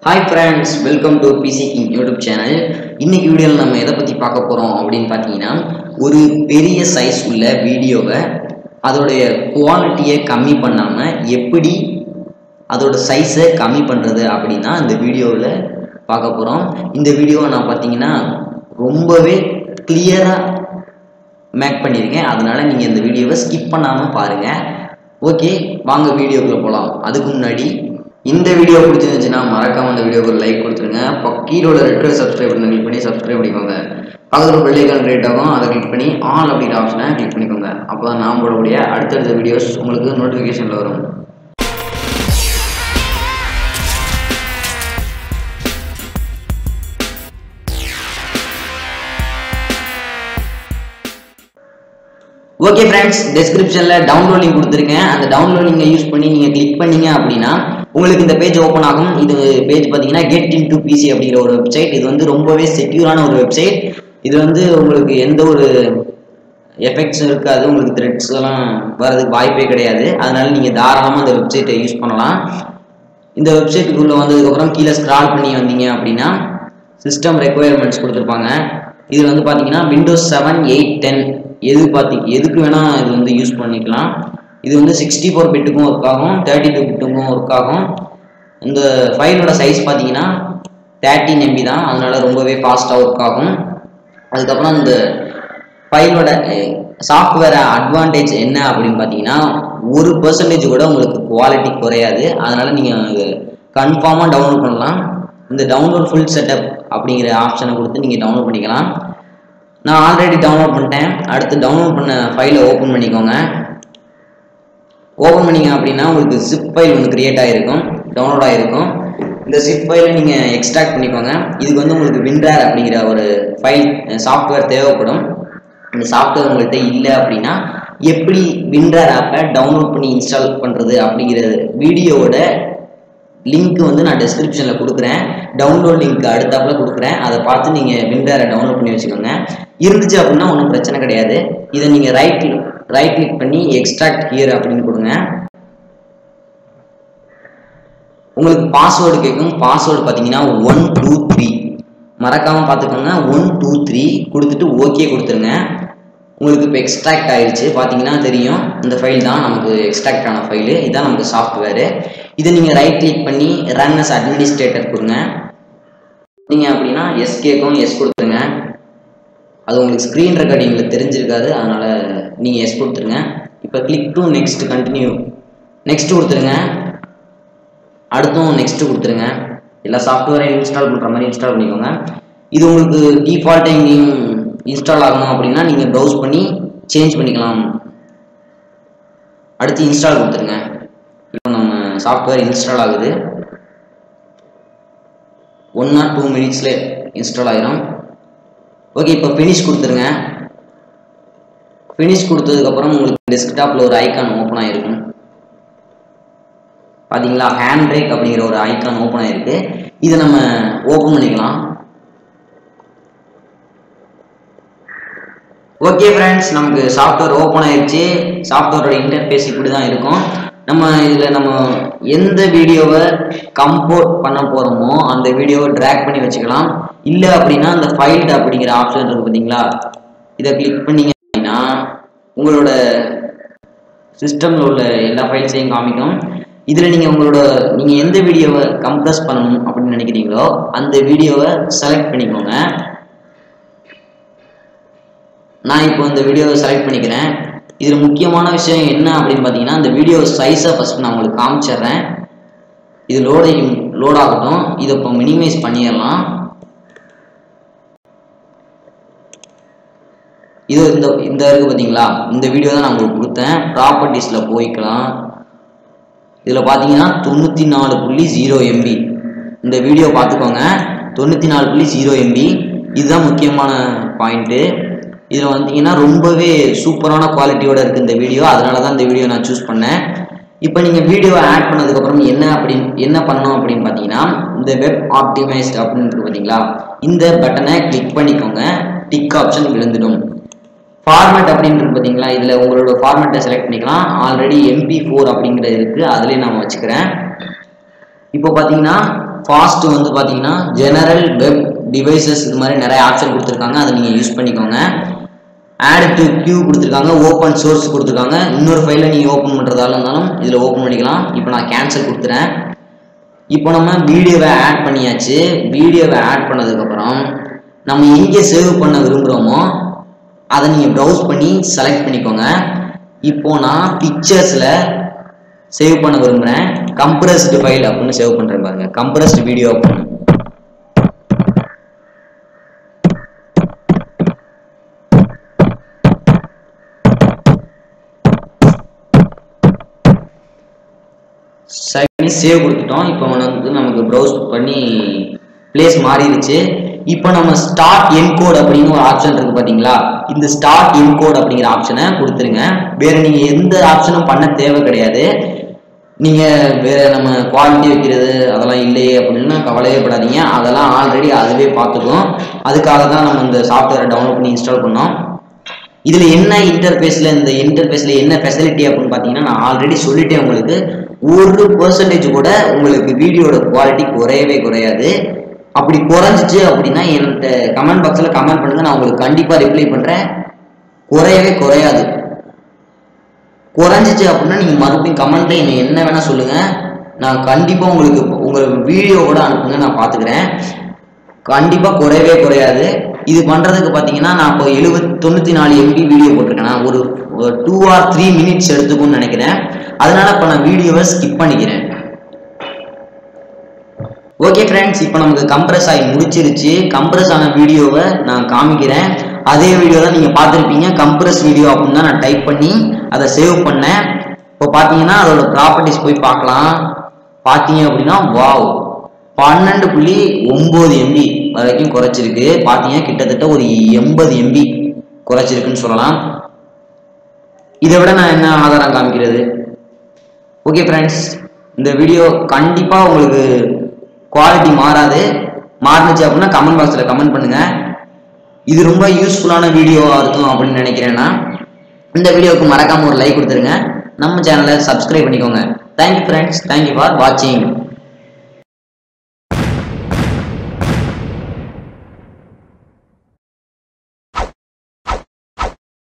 Hi friends, welcome to PC King YouTube channel. இன்னைக்கு வீடியோல நம்ம எதை பத்தி பார்க்க போறோம் அப்படினு பாத்தீங்கன்னா ஒரு பெரிய சைஸ் உள்ள வீடியோவை அதோட குவாலிட்டியை கம்மி பண்ணாம எப்படி அதோட சைஸை கம்மி பண்றது அப்படினா இந்த வீடியோல பார்க்க போறோம். இந்த வீடியோவை நான் பாத்தீங்கன்னா ரொம்பவே கிளியரா மேக் பண்ணிருக்கேன். அதனால நீங்க இந்த வீடியோவை ஸ்கிப் பண்ணாம பாருங்க. ஓகே, வாங்க வீடியோக்குள்ள போலாம். அதுக்கு முன்னாடி இந்த வீடியோ பிடிச்சிருந்துச்சுன்னா மறக்காம இந்த வீடியோக்கு ஒரு லைக் கொடுத்துருங்க. கீழே உள்ள ரெட் கலர் சப்ஸ்கிரைப் பட்டனை கிளிக் பண்ணி சப்ஸ்கிரைப் பண்ணிக்கோங்க. பக்கத்துல பெல் ஐகான் கிரியேட் ஆகும், அதை கிளிக் பண்ணி ஆல் அப்படிங்கிற ஆப்ஷனை கிளிக் பண்ணிக்கோங்க. அப்போதான் நான் போடக்கூடிய அடுத்தடுத்த வீடியோஸ் உங்களுக்கு நோட்டிஃபிகேஷன்ல வரும். ஓகே ஃப்ரெண்ட்ஸ், டிஸ்கிரிப்ஷன்ல டவுன்லோட் லிங்க் கொடுத்துருக்கேன். அந்த டவுன்லோட் லிங்கை யூஸ் பண்ணி நீங்க கிளிக் பண்ணீங்க அப்படின்னா உங்களுக்கு இந்த பேஜ் ஓப்பன் ஆகும். இது பேஜ் பார்த்தீங்கன்னா கெட் இன்டு பிசி அப்படிங்கிற ஒரு வெப்சைட். இது வந்து ரொம்பவே செக்யூரான ஒரு வெப்சைட். இது வந்து உங்களுக்கு எந்த ஒரு எஃபெக்ட்ஸும் இருக்காது, உங்களுக்கு த்ரெட்ஸ் எல்லாம் வரதுக்கு வாய்ப்பே கிடையாது. அதனால நீங்க தாராளமாக இந்த வெப்சைட்டை யூஸ் பண்ணலாம். இந்த வெப்சைட்டுக்குள்ள வந்ததுக்கப்புறம் கீழே ஸ்க்ரால் பண்ணி வந்தீங்க அப்படின்னா சிஸ்டம் ரெக்குயர்மெண்ட்ஸ் கொடுத்துருப்பாங்க. இது வந்து பார்த்தீங்கன்னா விண்டோஸ் 7, 8, 10 எதுக்கு வேணா இது வந்து யூஸ் பண்ணிக்கலாம். இது வந்து 64 பிட்டுக்கும் ஒர்க் ஆகும், 32 பிட்டுக்கும் ஒர்க் ஆகும். இந்த ஃபைலோட சைஸ் பார்த்தீங்கன்னா 13 MB தான், அதனால ரொம்பவே ஃபாஸ்ட்டாக ஒர்க் ஆகும். அதுக்கப்புறம் இந்த ஃபைலோட சாஃப்ட்வேர் அட்வான்டேஜ் என்ன அப்படின்னு பார்த்தீங்கன்னா 1% கூட உங்களுக்கு குவாலிட்டி குறையாது. அதனால நீங்கள் கன்ஃபார்மாக டவுன்லோட் பண்ணலாம். இந்த டவுன்லோட் ஃபுல் செட்டப் அப்படிங்கிற ஆப்ஷனை கொடுத்து நீங்கள் டவுன்லோட் பண்ணிக்கலாம். நான் ஆல்ரெடி டவுன்லோட் பண்ணிட்டேன். அடுத்து டவுன்லோட் பண்ண ஃபைலை ஓப்பன் பண்ணிக்கோங்க. ஓப்பன் பண்ணிங்க அப்படின்னா உங்களுக்கு ஜிப் ஃபைல் ஒன்று கிரியேட் ஆகிருக்கும், டவுன்லோட் ஆகிருக்கும். இந்த ஜிப் ஃபைலை நீங்கள் எக்ஸ்ட்ராக்ட் பண்ணிக்கோங்க. இதுக்கு வந்து உங்களுக்கு விண்டர் அப்படிங்கிற ஒரு ஃபைல் சாஃப்ட்வேர் தேவைப்படும். இந்த சாஃப்ட்வேர் உங்கள்கிட்ட இல்லை அப்படின்னா எப்படி விண்டர் ஆப்பை டவுன்லோட் பண்ணி இன்ஸ்டால் பண்ணுறது அப்படிங்கிற வீடியோவோட லிங்க் வந்து நான் டிஸ்கிரிப்ஷனில் கொடுக்குறேன். டவுன்லோட் லிங்க் அடுத்தாப்பில் கொடுக்குறேன். அதை பார்த்து நீங்கள் விண்டரை டவுன்லோட் பண்ணி வச்சுக்கோங்க. இருந்துச்சு அப்படின்னா ஒன்றும் பிரச்சனை கிடையாது. இதை நீங்கள் ரைட் கிளிக் பண்ணி எக்ஸ்ட்ராக்ட் ஹியர் அப்படின்னு கொடுங்க. உங்களுக்கு பாஸ்வேர்டு கேட்கும். பாஸ்வேர்டு பார்த்தீங்கன்னா 123 மறக்காமல் பார்த்துக்கோங்க. 123 கொடுத்துட்டு ஓகே கொடுத்துருங்க. உங்களுக்கு இப்போ எக்ஸ்ட்ராக்ட் ஆயிடுச்சு. பார்த்தீங்கன்னா தெரியும், இந்த ஃபைல் தான் நமக்கு எக்ஸ்ட்ராக்ட் ஆன ஃபைலு. இதுதான் நமக்கு சாஃப்ட்வேரு. இதை நீங்கள் ரைட் கிளிக் பண்ணி ரன் அஸ் அட்மினிஸ்ட்ரேட்டர் கொடுங்க. நீங்கள் அப்படின்னா எஸ் கேட்கும், எஸ் கொடுத்துருங்க. அது உங்களுக்கு ஸ்க்ரீன் ரெக்கார்டிங்கில் தெரிஞ்சிருக்காது, அதனால் நீங்கள் எஸ் கொடுத்துருங்க. இப்போ click to next continue, next கொடுத்துருங்க. அடுத்தும் நெக்ஸ்ட் கொடுத்துருங்க. எல்லா சாஃப்ட்வேரையும் இன்ஸ்டால் பண்ணுற மாதிரி இன்ஸ்டால் பண்ணிக்கோங்க. இது உங்களுக்கு டிஃபால்ட்டாக எங்கேயும் இன்ஸ்டால் ஆகணும் அப்படின்னா நீங்கள் ப்ரௌஸ் பண்ணி சேஞ்ச் பண்ணிக்கலாம். அடுத்து இன்ஸ்டால் கொடுத்துருங்க. இப்போ நம்ம சாஃப்ட்வேர் இன்ஸ்டால் ஆகுது. 1 or 2 minutesல இன்ஸ்டால் ஆகிடும். ஓகே, இப்போ ஃபினிஷ் கொடுத்துருங்க. ஃபினிஷ் கொடுத்ததுக்கப்புறம் உங்களுக்கு டெஸ்க்டாப்பில் ஒரு ஐக்கான் ஓப்பன் ஆகிருக்கும். பார்த்தீங்களா, ஹேண்ட் பிரேக் அப்படிங்கிற ஒரு ஐக்கான் ஓப்பன் ஆகிருக்கு. இதை நம்ம ஓப்பன் பண்ணிக்கலாம். ஓகே ஃப்ரெண்ட்ஸ், நமக்கு சாஃப்ட்வேர் ஓப்பன் ஆயிடுச்சு. சாஃப்ட்வேரோட இன்டர்ஃபேஸ் இப்படி தான் இருக்கும். நம்ம இதில் நம்ம எந்த வீடியோவை கம்போர்ட் பண்ண போகிறோமோ அந்த வீடியோவை ட்ராக் பண்ணி வச்சுக்கலாம். இல்லை அப்படின்னா அந்த ஃபைல் அப்படிங்கிற ஆப்ஷன் இருக்குது பார்த்தீங்களா, இதை கிளிக் பண்ணிங்க அப்படின்னா உங்களோட சிஸ்டமில் உள்ள எல்லா ஃபைல்ஸையும் காமிக்கும். இதில் நீங்கள் எந்த வீடியோவை கம்ப்ரஸ் பண்ணணும் அப்படின்னு நினைக்கிறீங்களோ அந்த வீடியோவை செலக்ட் பண்ணிக்கோங்க. நான் இப்போ இந்த வீடியோவை செலக்ட் பண்ணிக்கிறேன். இதில் முக்கியமான விஷயம் என்ன அப்படின்னு பார்த்தீங்கன்னா இந்த வீடியோ சைஸை ஃபஸ்ட் நான் உங்களுக்கு காமிச்சிடுறேன். இது லோட் ஆகட்டும். இதை இப்போ மினிமைஸ் பண்ணிடலாம். இது இந்த இருக்குது பார்த்தீங்களா, இந்த வீடியோ தான் நான் உங்களுக்கு கொடுத்தேன். ப்ராப்பர்ட்டிஸில் போய்க்கலாம். இதில் பார்த்தீங்கன்னா 94.0 MB இந்த வீடியோ பார்த்துக்கோங்க. 94.0 MB இதுதான் முக்கியமான பாயிண்ட்டு. இதில் வந்தீங்கன்னா ரொம்பவே சூப்பரான குவாலிட்டியோட இருக்குது இந்த வீடியோ. அதனால தான் இந்த வீடியோ நான் சூஸ் பண்ணேன். இப்போ நீங்கள் வீடியோவை ஆட் பண்ணதுக்கப்புறம் என்ன பண்ணணும் அப்படின்னு பார்த்தீங்கன்னா இந்த வெப் ஆப்டிமைஸ்ட் அப்படின்னு இருக்கு பார்த்தீங்களா, இந்த பட்டனை கிளிக் பண்ணிக்கோங்க. டிக் ஆப்ஷன் விழுந்துடும். ஃபார்மேட் அப்படின்னு இருக்கு பார்த்தீங்களா, இதில் உங்களோட ஃபார்மேட்டை செலக்ட் பண்ணிக்கலாம். ஆல்ரெடி MP4 அப்படிங்கிறது இருக்குது, அதுலேயே நான் வச்சுக்கிறேன். இப்போ பார்த்தீங்கன்னா ஃபாஸ்ட் வந்து பார்த்தீங்கன்னா ஜெனரல் வெப் டிவைசஸ் இது மாதிரி நிறைய ஆப்ஷன் கொடுத்துருக்காங்க, அதை நீங்கள் யூஸ் பண்ணிக்கோங்க. ஆட் டு கியூ கொடுத்துருக்காங்க, ஓப்பன் சோர்ஸ் கொடுத்துருக்காங்க. இன்னொரு ஃபைலை நீங்கள் ஓப்பன் பண்ணுறதால இருந்தாலும் இதில் ஓப்பன் பண்ணிக்கலாம். இப்போ நான் கேன்சல் கொடுத்துறேன். இப்போ நம்ம வீடியோவை ஆட் பண்ணியாச்சு. வீடியோவை ஆட் பண்ணதுக்கப்புறம் நம்ம எங்கே சேவ் பண்ண விரும்புகிறோமோ அதை நீங்கள் ப்ரௌஸ் பண்ணி செலக்ட் பண்ணிக்கோங்க. இப்போ நான் பிக்சர்ஸில் சேவ் பண்ண விரும்புகிறேன். கம்ப்ரஸ்டு ஃபைல் அப்படின்னு சேவ் பண்ணுறேன் பாருங்க. கம்ப்ரஸ்டு வீடியோ அப்படின்னு சேவ் கொடுத்துட்டோம். இப்போ வந்து நமக்கு ப்ரௌஸ் பண்ணி பிளேஸ் மாறிடுச்சு. இப்போ நம்ம ஸ்டார்ட் என்கோட் அப்படின்னு ஒரு ஆப்ஷன் இருக்கு பார்த்தீங்களா, இந்த ஸ்டார்ட் என்கோட் அப்படிங்கிற ஆப்ஷனை கொடுத்துருங்க. வேற நீங்க எந்த ஆப்ஷனும் பண்ண தேவை கிடையாது. நீங்க வேற நம்ம குவாலிட்டி வைக்கிறது அதெல்லாம் இல்லையே அப்படின்னு கவலையே படாதீங்க, அதெல்லாம் ஆல்ரெடி அதுவே பார்த்துக்கும். அதுக்காக தான் நம்ம இந்த சாஃப்ட்வேரை டவுன்லோட் பண்ணி இன்ஸ்டால் பண்ணோம். இதுல என்ன இன்டர்ஃபேஸ்ல இந்த இன்டர்ஃபேஸ்ல என்ன ஃபெசிலிட்டி அப்படின்னு பார்த்தீங்கன்னா நான் ஆல்ரெடி சொல்லிட்டேன். உங்களுக்கு 1% கூட உங்களுக்கு வீடியோட குவாலிட்டி குறையவே குறையாது. அப்படி குறைஞ்சிச்சு அப்படின்னா என்கிட்ட கமெண்ட் பாக்ஸில் கமெண்ட் பண்ணுங்க, நான் உங்களுக்கு கண்டிப்பாக ரிப்ளை பண்ணுறேன். குறையவே குறையாது. குறைஞ்சிச்சு அப்படின்னா நீங்கள் மறுபடியும் கமெண்ட்டில் என்னை என்ன வேணால் சொல்லுங்கள், நான் கண்டிப்பாக உங்களுக்கு உங்கள் வீடியோவோட அனுப்புங்க, நான் பார்த்துக்கிறேன். கண்டிப்பாக குறையவே குறையாது. இது பண்ணுறதுக்கு பார்த்தீங்கன்னா நான் இப்போ 94 MB வீடியோ போட்டிருக்கேன். நான் ஒரு 2 or 3 minutes எடுத்துக்கும்னு நினைக்கிறேன். அதனால இப்போ நான் வீடியோவை ஸ்கிப் பண்ணிக்கிறேன். ஓகே ஃப்ரெண்ட்ஸ், இப்போ நமக்கு கம்ப்ரஸ் ஆகி முடிச்சிருச்சு. கம்ப்ரஸ் ஆன வீடியோவை நான் காமிக்கிறேன். அதே வீடியோ தான் நீங்கள் பார்த்துருப்பீங்க. கம்ப்ரஸ் வீடியோ அப்படின்னு தான் நான் டைப் பண்ணி அதை சேவ் பண்ணேன். இப்போ பார்த்தீங்கன்னா அதோட ப்ராப்பர்ட்டிஸ் போய் பார்க்கலாம். பார்த்தீங்க அப்படின்னா வாவ் 12.9 MB வரைக்கும் குறைச்சிருக்கு. பார்த்தீங்க கிட்டத்தட்ட ஒரு 80 MB குறைச்சிருக்குன்னு சொல்லலாம். இதை விட நான் என்ன ஆதாரம் காமிக்கிறது? ஓகே ஃப்ரெண்ட்ஸ், இந்த வீடியோ கண்டிப்பாக உங்களுக்கு குவாலிட்டி மாறாது. மாறுனுச்சு அப்படின்னா கமெண்ட் பாக்ஸில் கமெண்ட் பண்ணுங்க. இது ரொம்ப யூஸ்ஃபுல்லான வீடியோவாக இருக்கும் அப்படின்னு நினைக்கிறேன்னா இந்த வீடியோவுக்கு மறக்காம ஒரு லைக் கொடுத்துருங்க. நம்ம சேனலை சப்ஸ்கிரைப் பண்ணிக்கோங்க. தேங்க்யூ ஃப்ரெண்ட்ஸ், தேங்க்யூ ஃபார் வாட்சிங்.